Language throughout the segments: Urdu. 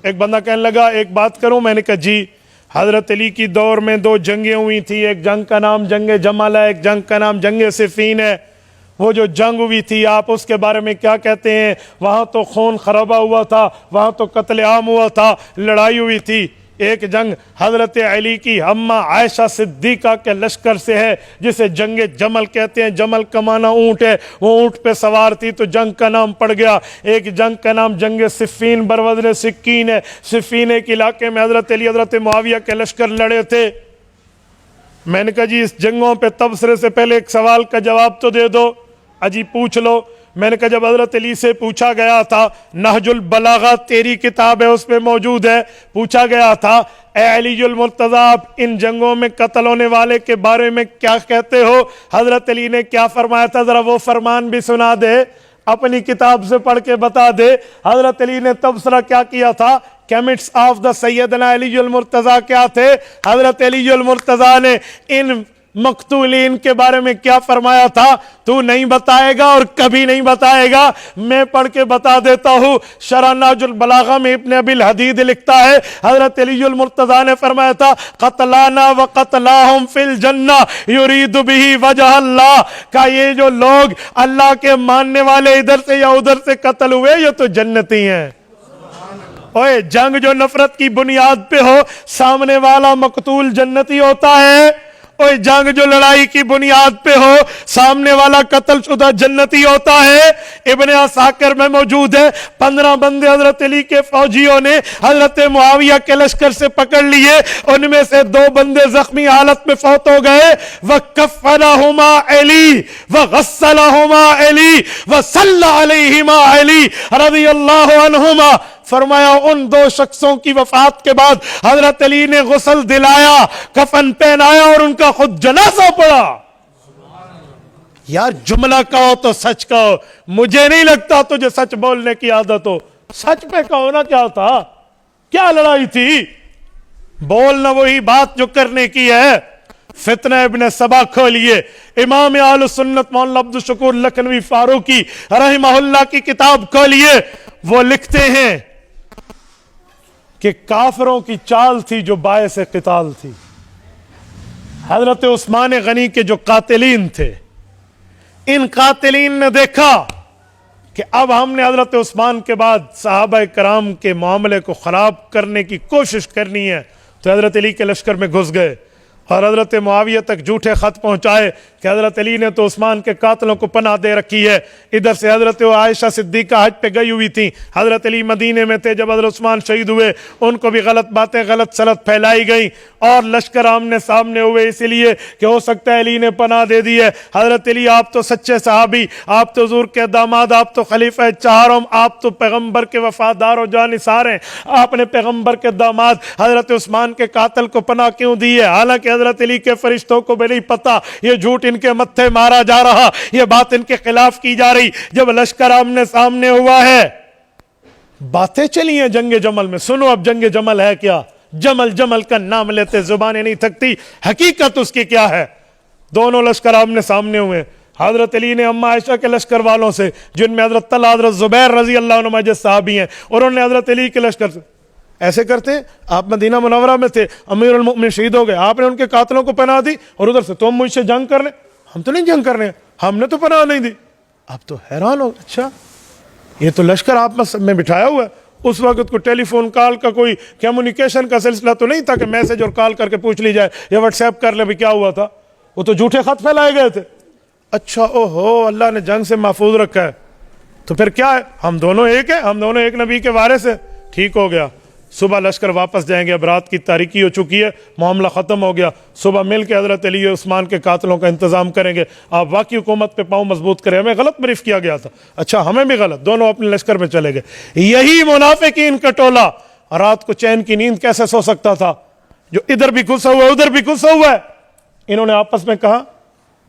ایک بندہ کہنے لگا ایک بات کروں؟ میں نے کہا جی. حضرت علی کی دور میں 2 جنگیں ہوئی تھی، ایک جنگ کا نام جنگ جمل ہے، ایک جنگ کا نام جنگ صفین ہے. وہ جو جنگ ہوئی تھی آپ اس کے بارے میں کیا کہتے ہیں؟ وہاں تو خون خرابہ ہوا تھا، وہاں تو قتل عام ہوا تھا، لڑائی ہوئی تھی. ایک جنگ حضرت علی کی اماں عائشہ صدیقہ کے لشکر سے ہے جسے جنگ جمل کہتے ہیں. جمل کا معنی اونٹ ہے، وہ اونٹ پہ سوار تھی تو جنگ کا نام پڑ گیا. ایک جنگ کا نام جنگ صفین بروزن سکین ہے. صفین ایک علاقے میں حضرت علی حضرت معاویہ کے لشکر لڑے تھے. میں نے کہا جی اس جنگوں پہ تبصرے سے پہلے ایک سوال کا جواب تو دے دو. اجی پوچھ لو. میں نے کہا جب حضرت علی سے پوچھا گیا تھا، نہج البلاغہ تیری کتاب ہے اس پہ موجود ہے، پوچھا گیا تھا اے علی المرتضیٰ آپ ان جنگوں میں قتل ہونے والے کے بارے میں کیا کہتے ہو؟ حضرت علی نے کیا فرمایا تھا؟ ذرا وہ فرمان بھی سنا دے، اپنی کتاب سے پڑھ کے بتا دے. حضرت علی نے تبصرہ کیا کیا تھا؟ کیمٹس آف دا سیدنا علی المرتضیٰ کیا تھے؟ حضرت علی المرتضیٰ نے ان مقتولین کے بارے میں کیا فرمایا تھا؟ تو نہیں بتائے گا اور کبھی نہیں بتائے گا، میں پڑھ کے بتا دیتا ہوں. شرح نہج البلاغہ میں ابن ابی الحدید لکھتا ہے حضرت علی المرتضیٰ نے فرمایا تھا قتلانا و قتلاہم فی الجنہ یرید بہ وجہ اللہ، کہ یہ جو لوگ اللہ کے ماننے والے ادھر سے یا ادھر سے قتل ہوئے یہ تو جنتی ہیں. اوے جنگ جو نفرت کی بنیاد پہ ہو سامنے والا مقتول جنتی ہوتا ہے. اوے جنگ جو لڑائی کی بنیاد پہ ہو سامنے والا قتل شدہ جنتی ہوتا ہے. ابن عساکر میں موجود ہے 15 بندے حضرت علی کے فوجیوں نے حضرت معاویہ کے لشکر سے پکڑ لیے، ان میں سے 2 بندے زخمی حالت میں فوت ہو گئے. وَكَفَّنَهُمَا عَلِي وَغَسَّلَهُمَا عَلِي وَصَلَّى عَلَيْهِمَا عَلِي رضی اللہ عنہما. فرمایا ان 2 شخصوں کی وفات کے بعد حضرت علی نے غسل دلایا، کفن پہنایا اور ان کا خود جنازہ پڑا. یار جملہ کہو تو سچ کہو، مجھے نہیں لگتا تجھے سچ بولنے کی عادت ہو. سچ پہ کہو نا کیا تھا، کیا لڑائی تھی، بولنا وہی بات جو کرنے کی ہے. فتنہ ابن سبا کھولیے، امام اہل سنت مولانا عبدالشکور لکھنوی فاروقی رحمہ اللہ کی کتاب کھولیے. وہ لکھتے ہیں کہ کافروں کی چال تھی جو باعث قتال تھی. حضرت عثمان غنی کے جو قاتلین تھے، ان قاتلین نے دیکھا کہ اب ہم نے حضرت عثمان کے بعد صحابہ کرام کے معاملے کو خراب کرنے کی کوشش کرنی ہے، تو حضرت علی کے لشکر میں گھس گئے اور حضرت معاویہ تک جھوٹے خط پہنچائے کہ حضرت علی نے تو عثمان کے قاتلوں کو پناہ دے رکھی ہے. ادھر سے حضرت عائشہ صدیقہ حج پہ گئی ہوئی تھی، حضرت علی مدینے میں تھے جب حضرت عثمان شہید ہوئے، ان کو بھی غلط باتیں غلط سلط پھیلائی گئی اور لشکر آمنے سامنے ہوئے، اسی لیے کہ ہو سکتا ہے علی نے پناہ دے دی ہے. حضرت علی آپ تو سچے صحابی، آپ تو حضور کے داماد، آپ تو خلیفہ چہارم، آپ تو پیغمبر کے وفادار و جانثار ہیں، آپ نے پیغمبر کے داماد حضرت عثمان کے قاتل کو پناہ کیوں دی ہے؟ حالانکہ حضرت علی کے فرشتوں کو بھی نہیں پتا یہ جھوٹ ان کے متھے مارا جا رہا، یہ بات ان کے خلاف کی جا رہی. جب لشکر آمنے سامنے ہوا ہے، باتیں چلی ہیں جنگ جمل میں. سنو اب جنگ جمل ہے کیا. جمل جمل کا نام لیتے زبانیں نہیں تھکتی، حقیقت اس کی کیا ہے. دونوں لشکر آمنے سامنے ہوئے. حضرت علی نے اما عائشہ کے لشکر والوں سے، جن میں حضرت طلحہ حضرت زبیر رضی اللہ عنہ جو صحابی ہیں، اور انہوں نے حضرت علی کے لشکر سے ایسے کرتے ہیں. آپ مدینہ منورہ میں تھے، امیر المؤمنین شہید ہو گئے، آپ نے ان کے قاتلوں کو پناہ دی، اور ادھر سے تم مجھ سے جنگ کرنے. ہم تو نہیں جنگ کرنے، ہم نے تو پناہ نہیں دی. آپ تو حیران ہو، اچھا یہ تو لشکر آپ میں بٹھایا ہوا ہے. اس وقت کو ٹیلی فون کال کا کوئی کمیونیکیشن کا سلسلہ تو نہیں تھا کہ میسج اور کال کر کے پوچھ لی جائے یا واٹس ایپ کر لے بھی کیا ہوا تھا. وہ تو جھوٹے خط پھیلائے گئے تھے. اچھا اوہو اللہ نے جنگ سے محفوظ رکھا ہے، تو پھر کیا ہے، ہم دونوں ایک ہیں، ہم دونوں ایک نبی کے وارث ہیں. ٹھیک ہو گیا. صبح لشکر واپس جائیں گے، اب رات کی تاریکی ہو چکی ہے، معاملہ ختم ہو گیا. صبح مل کے حضرت علی عثمان کے قاتلوں کا انتظام کریں گے. آپ واقعی حکومت پہ پاؤں مضبوط کریں. ہمیں غلط بریف کیا گیا تھا، اچھا ہمیں بھی غلط. دونوں اپنے لشکر میں چلے گئے. یہی منافقین کا ٹولہ رات کو چین کی نیند کیسے سو سکتا تھا، جو ادھر بھی گھسا ہوا ہے ادھر بھی گھسا ہوا ہے. انہوں نے آپس میں کہا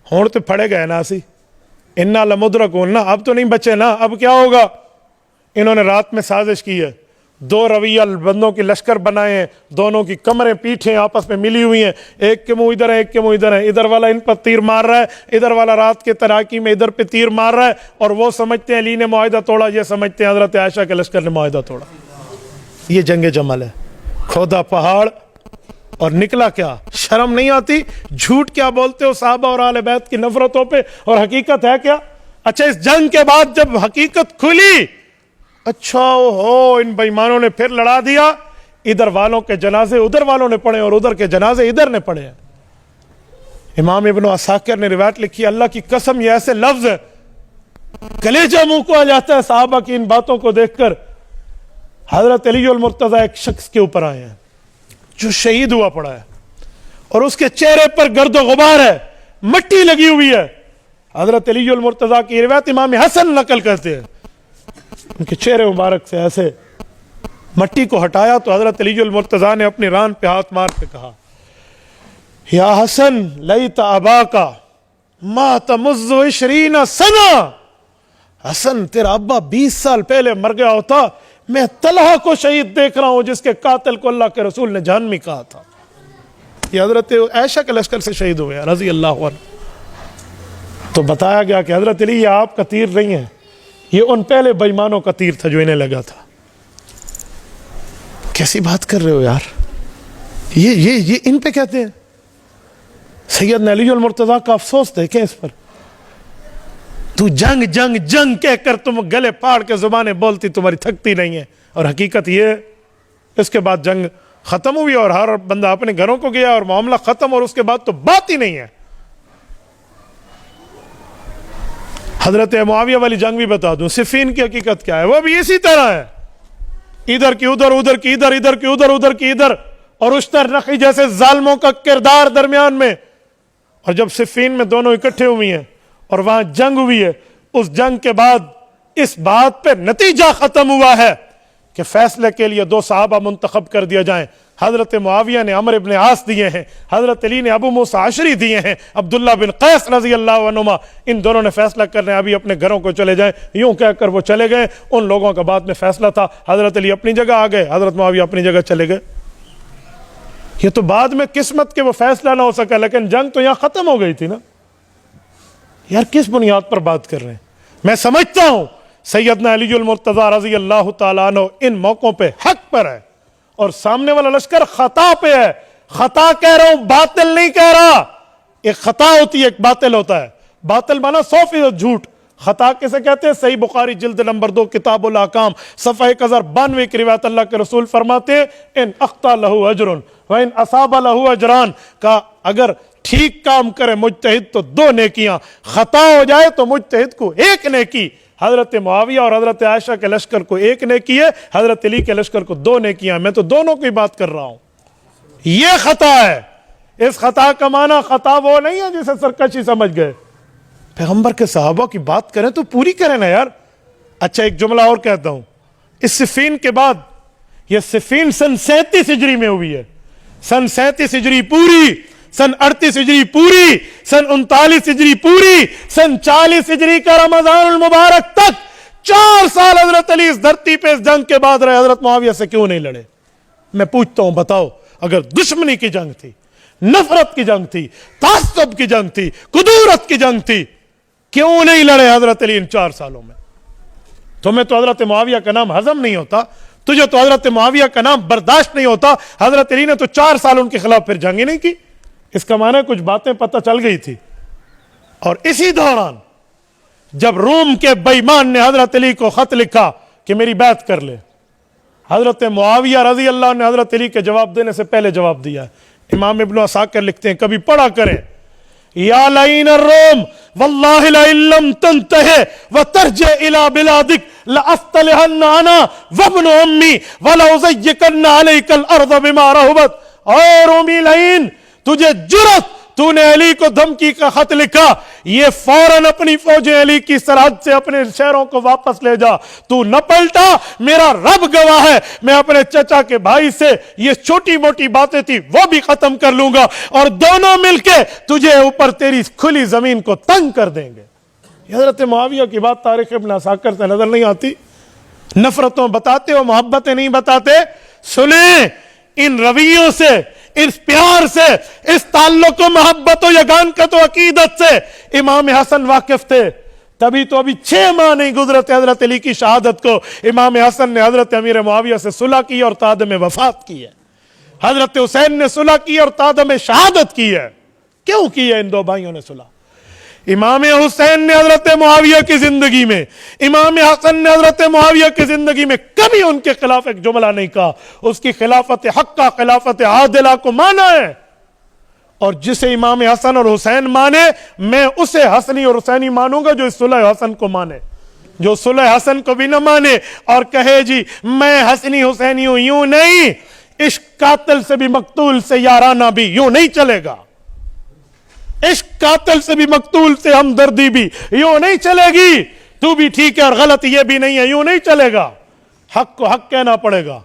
ہونٹ تو پھڑے گئے نا سی، انا لمدرکون نا، اب تو نہیں بچے نا، اب کیا ہوگا. انہوں نے رات میں سازش کی ہے، 2 رویہ بندوں کی لشکر بنائے ہیں، دونوں کی کمریں پیٹھیں آپس میں ملی ہوئی ہیں، ایک کے منہ ادھر ہے ایک کے منہ ادھر ہے. ادھر والا ان پر تیر مار رہا ہے، ادھر والا رات کے تراکی میں ادھر پہ تیر مار رہا ہے. اور وہ سمجھتے ہیں علی نے معاہدہ توڑا، یہ سمجھتے ہیں حضرت عائشہ کے لشکر نے معاہدہ توڑا. یہ جنگ جمل ہے. کھودا پہاڑ اور نکلا کیا؟ شرم نہیں آتی؟ جھوٹ کیا بولتے ہو صحابہ اور اہل بیت کی نفرتوں پہ، اور حقیقت ہے کیا؟ اچھا اس جنگ کے بعد جب حقیقت کھلی، اچھا ہو ان بےایمانوں نے پھر لڑا دیا، ادھر والوں کے جنازے ادھر والوں نے پڑھے اور ادھر کے جنازے ادھر نے پڑھے. امام ابن عساکر نے روایت لکھی، اللہ کی قسم یہ ایسے لفظ ہے کلیجہ منہ کو آ جاتا ہے صحابہ کی ان باتوں کو دیکھ کر. حضرت علی المرتضیٰ ایک شخص کے اوپر آئے ہیں جو شہید ہوا پڑا ہے اور اس کے چہرے پر گرد و غبار ہے، مٹی لگی ہوئی ہے. حضرت علی المرتضیٰ کی روایت امام حسن نقل کرتے ہیں، ان کے چہرے مبارک سے ایسے مٹی کو ہٹایا تو حضرت علی المرتضیٰ نے اپنی ران پہ ہاتھ مار کے کہا، یا حسن لیت اباکا مات منذ 20 سنہ. حسن تیرا ابا 20 سال پہلے مر گیا ہوتا، میں طلحہ کو شہید دیکھ رہا ہوں جس کے قاتل کو اللہ کے رسول نے جہنمی کہا تھا. یہ حضرت عائشہ کے لشکر سے شہید ہوئے رضی اللہ عنہ. تو بتایا گیا کہ حضرت علی یہ آپ کا تیر نہیں ہے، یہ ان پہلے بےایمانوں کا تیر تھا جو انہیں لگا تھا. کیسی بات کر رہے ہو یار؟ یہ ان پہ کہتے ہیں. سیدنا علی المرتضیٰ کا افسوس دیکھیں اس پر. تو جنگ جنگ جنگ کہہ کر تم گلے پاڑ کے زبانیں بولتی، تمہاری تھکتی نہیں ہے. اور حقیقت یہ اس کے بعد جنگ ختم ہوئی اور ہر بندہ اپنے گھروں کو گیا اور معاملہ ختم، اور اس کے بعد تو بات ہی نہیں ہے. حضرت معاویہ والی جنگ بھی بتا دوں، صفین کی حقیقت کیا ہے، وہ بھی اسی طرح ہے. ادھر کی ادھر، ادھر کی ادھر، ادھر کی ادھر، ادھر کی ادھر، اور اشتر نقی جیسے ظالموں کا کردار درمیان میں. اور جب صفین میں دونوں اکٹھے ہوئی ہیں اور وہاں جنگ ہوئی ہے، اس جنگ کے بعد اس بات پہ نتیجہ ختم ہوا ہے کہ فیصلے کے لیے 2 صحابہ منتخب کر دیا جائیں. حضرت معاویہ نے عمرو ابن عاص دیے ہیں، حضرت علی نے ابو موسیٰ عشری دیے ہیں، عبداللہ بن قیس رضی اللہ عنہما. ان دونوں نے فیصلہ کرنے ابھی اپنے گھروں کو چلے جائیں. یوں کہہ کر وہ چلے گئے. ان لوگوں کا بعد میں فیصلہ تھا. حضرت علی اپنی جگہ آ گئے، حضرت معاویہ اپنی جگہ چلے گئے. یہ تو بعد میں قسمت کے وہ فیصلہ نہ ہو سکا، لیکن جنگ تو یہاں ختم ہو گئی تھی نا. یار کس بنیاد پر بات کر رہے ہیں؟ میں سمجھتا ہوں سیدنا علی المرتضیٰ رضی اللہ تعالیٰ عنہ ان موقعوں پہ حق پر ہے، اور سامنے والا لشکر خطا پہ ہے. خطا کہہ رہا ہوں، باطل نہیں کہہ رہا. ایک خطا ہوتی ہے، ایک باطل ہوتا ہے. باطل مانا 100% جھوٹ. خطا کسے کہتے ہیں؟ صحیح بخاری جلد نمبر 2 کتاب الاحکام صفحہ 1092 کی روایت اللہ کے رسول فرماتے ہیں، ان اخطا لہو اجر وان اصاب لہو اجران. کا اگر ٹھیک کام کرے مجتہد تو 2 نیکیاں، خطا ہو جائے تو مجتہد کو 1 نیکی. حضرت معاویہ اور حضرت عائشہ کے لشکر کو 1 نیکی ہے، حضرت علی کے لشکر کو 2 نیکیاں. میں تو دونوں کی بات کر رہا ہوں. یہ خطا ہے. اس خطا کا معنی خطا وہ نہیں ہے جسے سرکشی سمجھ گئے. پیغمبر کے صحابہ کی بات کریں تو پوری کریں نا یار. اچھا ایک جملہ اور کہتا ہوں، اس صفین کے بعد، یہ صفین سن 37 ہجری میں ہوئی ہے. سن 37 ہجری پوری، سن 38 ہجری پوری، سن 39 ہجری پوری، سن 40 ہجری کا رمضان المبارک تک 4 سال حضرت علی اس دھرتی پہ اس جنگ کے بعد رہے. حضرت معاویہ سے کیوں نہیں لڑے؟ میں پوچھتا ہوں، بتاؤ. اگر دشمنی کی جنگ تھی، نفرت کی جنگ تھی، تعصب کی جنگ تھی، کدورت کی جنگ تھی، کیوں نہیں لڑے حضرت علی ان 4 سالوں میں؟ تمہیں تو حضرت معاویہ کا نام ہضم نہیں ہوتا، تجھے تو حضرت معاویہ کا نام برداشت نہیں ہوتا. حضرت علی نے تو 4 سال ان کے خلاف پھر جنگ ہی نہیں کی. اس کا معنی کچھ باتیں پتہ چل گئی تھی. اور اسی دوران جب روم کے بے ایمان نے حضرت علی کو خط لکھا کہ میری بیعت کر لے، حضرت معاویہ رضی اللہ عنہ نے حضرت علی کے جواب دینے سے پہلے جواب دیا ہے. امام ابن عساکر لکھتے ہیں، کبھی پڑھا کریں، یا لعین الروم واللہ لئن لم تنتہے وترجع الی بلادک لأفتلحن انا وابن امی ولأزیکن علیک الارض بما رحبت. اے رومی لعین، تجھے جرت، تو نے علی کو دھمکی کا خط لکھا، یہ فوراً اپنی فوجیں علی کی سرحد سے اپنے شہروں کو واپس لے جا. تو نہ پلٹا، میرا رب گواہ ہے، میں اپنے چچا کے بھائی سے یہ چھوٹی موٹی باتیں تھی وہ بھی ختم کر لوں گا، اور دونوں مل کے تجھے اوپر تیری کھلی زمین کو تنگ کر دیں گے. حضرت معاویہ کی بات تاریخ ابن عساکر سے نظر نہیں آتی؟ نفرتوں بتاتے ہو، محبتیں نہیں بتاتے. سنیں، ان رویوں سے، اس پیار سے، اس تعلق و محبت و یگانکت و عقیدت سے امام حسن واقف تھے. تبھی تو ابھی 6 ماہ نہیں گزرے تھے حضرت علی کی شہادت کو، امام حسن نے حضرت امیر معاویہ سے صلح کی اور تادم وفات کی ہے، حضرت حسین نے صلح کی اور تادم شہادت کی ہے۔ کیوں کی ہے ان دو بھائیوں نے صلح؟ امام حسین نے حضرت معاویہ کی زندگی میں، امام حسن نے حضرت معاویہ کی زندگی میں کبھی ان کے خلاف ایک جملہ نہیں کہا، اس کی خلافت حقہ، خلافت عادلہ کو مانا ہے، اور جسے امام حسن اور حسین مانے میں اسے حسنی اور حسینی مانوں گا جو اس صلح حسن کو مانے۔ جو صلح حسن کو بھی نہ مانے اور کہے جی میں حسنی حسینی ہوں، یوں نہیں، عشق قاتل سے بھی مقتول سے یارانہ بھی، یوں نہیں چلے گا، عشق قاتل سے بھی مقتول سے ہمدردی بھی یوں نہیں چلے گی، تو بھی ٹھیک ہے اور غلط یہ بھی نہیں ہے، یوں نہیں چلے گا، حق کو حق کہنا پڑے گا۔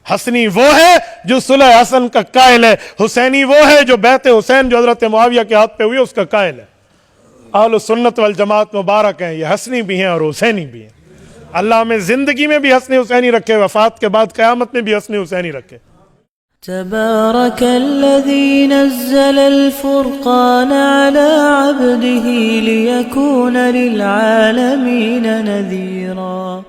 حسنی وہ ہے جو صلح حسن کا قائل ہے، حسینی وہ ہے جو بیعت حسین جو حضرت معاویہ کے ہاتھ پہ ہوئی اس کا قائل ہے۔ اہل سنت والجماعت مبارک ہیں، یہ حسنی بھی ہیں اور حسینی بھی ہیں۔ اللہ ہمیں زندگی میں بھی حسنی حسینی رکھے، وفات کے بعد قیامت میں بھی حسنی حسینی رکھے۔ تبارك الذي نزل الفرقان على عبده ليكون للعالمين نذيرا